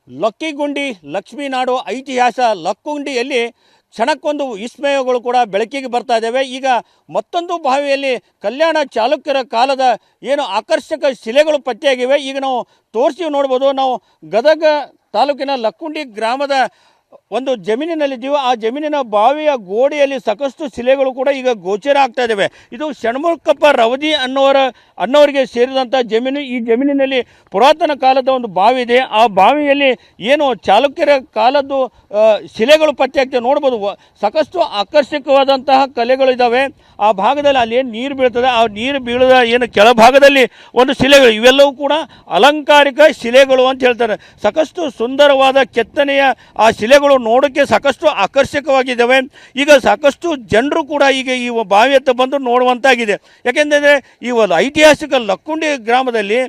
ಲಕ್ಕಿಗುಂಡಿ ಲಕ್ಷ್ಮೀನಾಡು ಐತಿಹಾಸ ಲಕ್ಕುಂಡಿಯಲ್ಲಿ ಕ್ಷಣಕ್ಕೊಂದು ವಿಸ್ಮಯಗಳು ಕೂಡ ಬೆಳಕಿಗೆ ಬರ್ತಾ ಇದ್ದಾವೆ. ಈಗ ಮತ್ತೊಂದು ಬಾವಿಯಲ್ಲಿ ಕಲ್ಯಾಣ ಚಾಲುಕ್ಯರ ಕಾಲದ ಏನು ಆಕರ್ಷಕ ಶಿಲೆಗಳು ಪತ್ತೆಯಾಗಿವೆ. ಈಗ ನಾವು ತೋರಿಸಿ ನೋಡ್ಬೋದು. ನಾವು ಗದಗ ತಾಲೂಕಿನ ಲಕ್ಕುಂಡಿ ಗ್ರಾಮದ ಒಂದು ಜಮೀನಿನಲ್ಲಿದ್ದೀವಿ. ಆ ಜಮೀನಿನ ಬಾವಿಯ ಗೋಡೆಯಲ್ಲಿ ಸಾಕಷ್ಟು ಶಿಲೆಗಳು ಕೂಡ ಈಗ ಗೋಚರ ಆಗ್ತಾ ಇದ್ದಾವೆ. ಇದು ಷಣ್ಮುಖಪ್ಪ ರವದಿ ಅನ್ನೋರಿಗೆ ಸೇರಿದಂಥ ಜಮೀನು. ಈ ಜಮೀನಿನಲ್ಲಿ ಪುರಾತನ ಕಾಲದ ಒಂದು ಬಾವಿ ಇದೆ. ಆ ಬಾವಿಯಲ್ಲಿ ಏನು ಚಾಲುಕ್ಯರ ಕಾಲದ್ದು ಶಿಲೆಗಳು ಪತ್ತೆಯಾಗ್ತವೆ ನೋಡ್ಬೋದು. ಸಾಕಷ್ಟು ಆಕರ್ಷಕವಾದಂತಹ ಕಲೆಗಳು ಇದ್ದಾವೆ. ಆ ಭಾಗದಲ್ಲಿ ಅಲ್ಲಿ ಏನು ನೀರು ಬೀಳ್ತದೆ, ಆ ನೀರು ಬೀಳದ ಏನು ಕೆಳಭಾಗದಲ್ಲಿ ಒಂದು ಶಿಲೆಗಳು, ಇವೆಲ್ಲವೂ ಕೂಡ ಅಲಂಕಾರಿಕ ಶಿಲೆಗಳು ಅಂತ ಹೇಳ್ತಾರೆ. ಸಾಕಷ್ಟು ಸುಂದರವಾದ ಕೆತ್ತನೆಯ ಆ ಶಿಲೆಗಳು ನೋಡೋಕ್ಕೆ ಸಾಕಷ್ಟು ಆಕರ್ಷಕವಾಗಿದ್ದಾವೆ. ಈಗ ಸಾಕಷ್ಟು ಜನರು ಕೂಡ ಈಗ ಈ ಬಾವಿ ಹತ್ರ ಬಂದು ನೋಡುವಂತಾಗಿದೆ. ಯಾಕೆಂದರೆ ಈ ಒಂದು ಐತಿಹಾಸಿಕ ಲಕ್ಕುಂಡಿ ಗ್ರಾಮದಲ್ಲಿ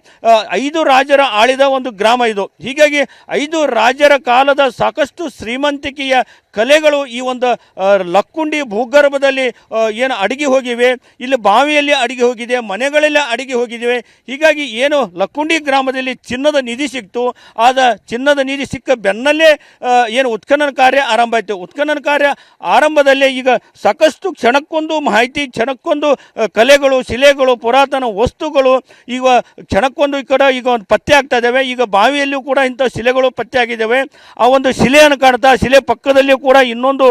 5 ರಾಜರ ಆಳಿದ ಒಂದು ಗ್ರಾಮ ಇದು. ಹೀಗಾಗಿ 5 ರಾಜರ ಕಾಲದ ಸಾಕಷ್ಟು ಶ್ರೀಮಂತಿಕೆಯ ಕಲೆಗಳು ಈ ಒಂದು ಲಕ್ಕುಂಡಿ ಭೂಗರ್ಭದಲ್ಲಿ ಏನು ಅಡಗಿ ಹೋಗಿವೆ. ಇಲ್ಲಿ ಬಾವಿಯಲ್ಲಿ ಅಡಗಿ ಹೋಗಿದೆ, ಮನೆಗಳೆಲ್ಲ ಅಡಗಿ ಹೋಗಿವೆ. ಹೀಗಾಗಿ ಏನು ಲಕ್ಕುಂಡಿ ಗ್ರಾಮದಲ್ಲಿ ಚಿನ್ನದ ನಿಧಿ ಸಿಕ್ತು. ಆದ ಚಿನ್ನದ ನಿಧಿ ಸಿಕ್ಕ ಬೆನ್ನಲ್ಲೇ ಏನು ಉತ್ಖನನ ಕಾರ್ಯ ಆರಂಭ ಆಯಿತು. ಉತ್ಖನನ ಕಾರ್ಯ ಆರಂಭದಲ್ಲೇ ಈಗ ಸಾಕಷ್ಟು ಕ್ಷಣಕ್ಕೊಂದು ಮಾಹಿತಿ, ಕ್ಷಣಕ್ಕೊಂದು ಕಲೆಗಳು, ಶಿಲೆಗಳು, ಪುರಾತನ ವಸ್ತುಗಳು ಈಗ ಕ್ಷಣಕ್ಕೊಂದು ಈ ಕಡೆ ಈಗ ಒಂದು ಪತ್ತೆ ಆಗ್ತಾ ಇದ್ದಾವೆ. ಈಗ ಬಾವಿಯಲ್ಲಿಯೂ ಕೂಡ ಇಂಥ ಶಿಲೆಗಳು ಪತ್ತೆ ಆಗಿದ್ದಾವೆ. ಆ ಒಂದು ಶಿಲೆಯನ್ನು ಕಾಣ್ತಾ, ಶಿಲೆ ಪಕ್ಕದಲ್ಲಿ ಕೂಡ ಇನ್ನೊಂದು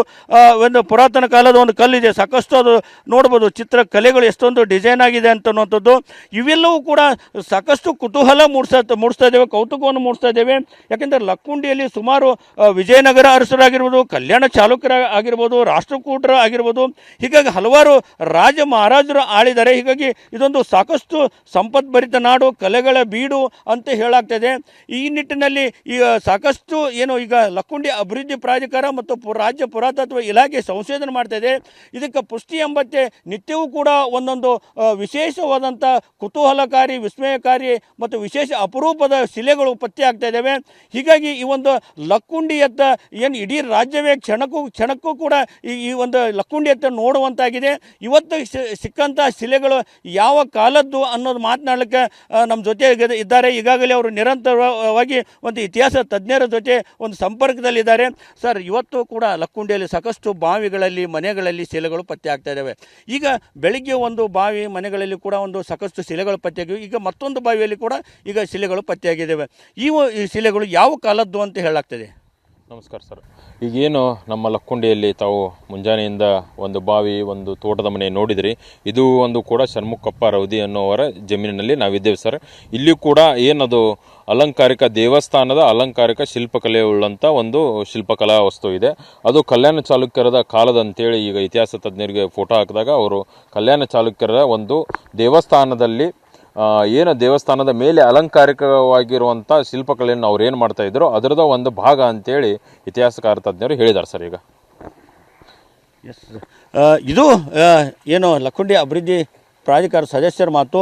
ಒಂದು ಪುರಾತನ ಕಾಲದ ಒಂದು ಕಲ್ಲಿದೆ. ಸಾಕಷ್ಟು ಅದು ನೋಡ್ಬೋದು. ಚಿತ್ರ ಕಲೆಗಳು ಎಷ್ಟೊಂದು ಡಿಸೈನ್ ಆಗಿದೆ ಅಂತನ್ನುವಂಥದ್ದು. ಇವೆಲ್ಲವೂ ಕೂಡ ಸಾಕಷ್ಟು ಕುತೂಹಲ ಮೂಡಿಸ್ತಾ ಇದ್ದೇವೆ, ಕೌತುಕವನ್ನು ಮೂಡಿಸ್ತಾ ಇದ್ದೇವೆ. ಯಾಕೆಂದರೆ ಲಕ್ಕುಂಡಿಯಲ್ಲಿ ಸುಮಾರು ವಿಜಯನಗರ ಅರಸರಾಗಿರ್ಬೋದು, ಕಲ್ಯಾಣ ಚಾಲುಕ್ಯರ ಆಗಿರ್ಬೋದು, ರಾಷ್ಟ್ರಕೂಟರ ಆಗಿರ್ಬೋದು, ಹೀಗಾಗಿ ಹಲವಾರು ರಾಜ ಮಹಾರಾಜರು ಆಳಿದ್ದಾರೆ. ಹೀಗಾಗಿ ಇದೊಂದು ಸಾಕಷ್ಟು ಸಂಪದ್ಭರಿತ ನಾಡು, ಕಲೆಗಳ ಬೀಡು ಅಂತ ಹೇಳಾಗ್ತದೆ. ಈ ನಿಟ್ಟಿನಲ್ಲಿ ಈಗ ಸಾಕಷ್ಟು ಏನು ಈಗ ಲಕ್ಕುಂಡಿ ಅಭಿವೃದ್ಧಿ ಪ್ರಾಧಿಕಾರ ಮತ್ತು ರಾಜ್ಯ ಪುರಾತತ್ವ ಇಲಾಖೆ ಸಂಶೋಧನೆ ಮಾಡ್ತಾ ಇದೆ. ಇದಕ್ಕೆ ಪುಷ್ಟಿ ಎಂಬತ್ತೆ ನಿತ್ಯವೂ ಕೂಡ ಒಂದೊಂದು ವಿಶೇಷವಾದಂಥ ಕುತೂಹಲಕಾರಿ, ವಿಸ್ಮಯಕಾರಿ ಮತ್ತು ವಿಶೇಷ ಅಪರೂಪದ ಶಿಲೆಗಳು ಪತ್ತೆ ಆಗ್ತಾ ಇದ್ದಾವೆ. ಹೀಗಾಗಿ ಈ ಒಂದು ಲಕ್ಕುಂಡಿಯತ್ತ ಏನು ಇಡೀ ರಾಜ್ಯವೇ ಕ್ಷಣಕ್ಕೂ ಕೂಡ ಈ ಒಂದು ಲಕ್ಕುಂಡಿಯತ್ತ ನೋಡುವಂತಾಗಿದೆ. ಇವತ್ತು ಸಿಕ್ಕಂಥ ಶಿಲೆಗಳು ಯಾವ ಕಾಲದ್ದು ಅನ್ನೋದು ಮಾತನಾಡಲಿಕ್ಕೆ ನಮ್ಮ ಜೊತೆ ಇದ್ದಾರೆ. ಈಗಾಗಲೇ ಅವರು ನಿರಂತರವಾಗಿ ಒಂದು ಇತಿಹಾಸ ತಜ್ಞರ ಜೊತೆ ಒಂದು ಸಂಪರ್ಕದಲ್ಲಿದ್ದಾರೆ. ಸರ್, ಇವತ್ತು ಕೂಡ ಲಕ್ಕುಂಡಿಯಲ್ಲಿ ಸಾಕಷ್ಟು ಬಾವಿಗಳಲ್ಲಿ, ಮನೆಗಳಲ್ಲಿ ಶಿಲೆಗಳು ಪತ್ತೆ ಆಗ್ತಾ ಇದ್ದಾವೆ. ಈಗ ಬೆಳಿಗ್ಗೆ ಒಂದು ಬಾವಿ, ಮನೆಗಳಲ್ಲಿ ಕೂಡ ಒಂದು ಸಾಕಷ್ಟು ಶಿಲೆಗಳು ಪತ್ತೆಯಾಗಿವೆ. ಈಗ ಮತ್ತೊಂದು ಬಾವಿಯಲ್ಲಿ ಕೂಡ ಈಗ ಶಿಲೆಗಳು ಪತ್ತೆಯಾಗಿದ್ದಾವೆ. ಈ ಶಿಲೆಗಳು ಯಾವ ಕಾಲದ್ದು ಅಂತ ಹೇಳಲಾಗ್ತದೆ? ನಮಸ್ಕಾರ ಸರ್. ಈಗೇನು ನಮ್ಮ ಲಕ್ಕುಂಡಿಯಲ್ಲಿ ತಾವು ಮುಂಜಾನೆಯಿಂದ ಒಂದು ಬಾವಿ, ಒಂದು ತೋಟದ ಮನೆ ನೋಡಿದ್ರಿ. ಇದು ಒಂದು ಕೂಡ ಷಣ್ಮುಖಪ್ಪ ರವದಿ ಅನ್ನೋವರ ಜಮೀನಿನಲ್ಲಿ ನಾವಿದ್ದೇವೆ ಸರ್. ಇಲ್ಲಿ ಕೂಡ ಏನದು ಅಲಂಕಾರಿಕ ದೇವಸ್ಥಾನದ ಅಲಂಕಾರಿಕ ಶಿಲ್ಪಕಲೆ ಉಳ್ಳಂಥ ಒಂದು ಶಿಲ್ಪಕಲಾ ವಸ್ತು ಇದೆ. ಅದು ಕಲ್ಯಾಣ ಚಾಲುಕ್ಯರದ ಕಾಲದಂತೇಳಿ ಈಗ ಇತಿಹಾಸ ತಜ್ಞರಿಗೆ ಫೋಟೋ ಹಾಕಿದಾಗ ಅವರು ಕಲ್ಯಾಣ ಚಾಲುಕ್ಯರ ಒಂದು ದೇವಸ್ಥಾನದಲ್ಲಿ ಏನು ದೇವಸ್ಥಾನದ ಮೇಲೆ ಅಲಂಕಾರಿಕವಾಗಿರುವಂಥ ಶಿಲ್ಪಕಲೆಯನ್ನು ಅವ್ರು ಏನು ಮಾಡ್ತಾ ಇದ್ರು ಅದರದ ಒಂದು ಭಾಗ ಅಂತೇಳಿ ಇತಿಹಾಸಕಾರ ತಜ್ಞರು ಹೇಳಿದ್ದಾರೆ ಸರ್. ಈಗ ಇದು ಏನು ಲಕ್ಕುಂಡಿ ಅಭಿವೃದ್ಧಿ ಪ್ರಾಧಿಕಾರ ಸದಸ್ಯರ ಮಾತು.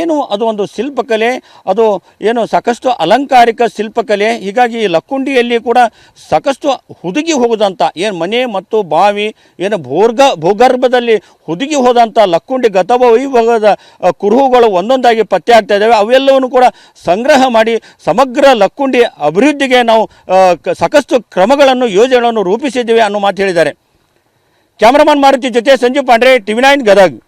ಏನು ಅದು ಒಂದು ಶಿಲ್ಪಕಲೆ, ಅದು ಏನು ಸಾಕಷ್ಟು ಅಲಂಕಾರಿಕ ಶಿಲ್ಪಕಲೆ. ಹೀಗಾಗಿ ಲಕ್ಕುಂಡಿಯಲ್ಲಿ ಕೂಡ ಸಾಕಷ್ಟು ಹುದುಗಿ ಹೋಗುದಂಥ ಏನು ಮನೆ ಮತ್ತು ಬಾವಿ ಏನು ಭೂಗರ್ಭದಲ್ಲಿ ಹುದುಗಿ ಹೋದಂಥ ಲಕ್ಕುಂಡಿ ಗತವ ವೈಭವದ ಕುರುಹುಗಳು ಒಂದೊಂದಾಗಿ ಪತ್ತೆ ಆಗ್ತಾ ಇದ್ದಾವೆ. ಅವೆಲ್ಲವನ್ನು ಕೂಡ ಸಂಗ್ರಹ ಮಾಡಿ ಸಮಗ್ರ ಲಕ್ಕುಂಡಿ ಅಭಿವೃದ್ಧಿಗೆ ನಾವು ಸಾಕಷ್ಟು ಕ್ರಮಗಳನ್ನು, ಯೋಜನೆಗಳನ್ನು ರೂಪಿಸಿದ್ದೇವೆ ಅನ್ನೋ ಮಾತು ಹೇಳಿದ್ದಾರೆ. ಕ್ಯಾಮರಾಮನ್ ಮಾರುತಿ ಜೊತೆ ಸಂಜೀವ್ ಪಾಂಡ್ರೆ, TV9 ಗದಗ್.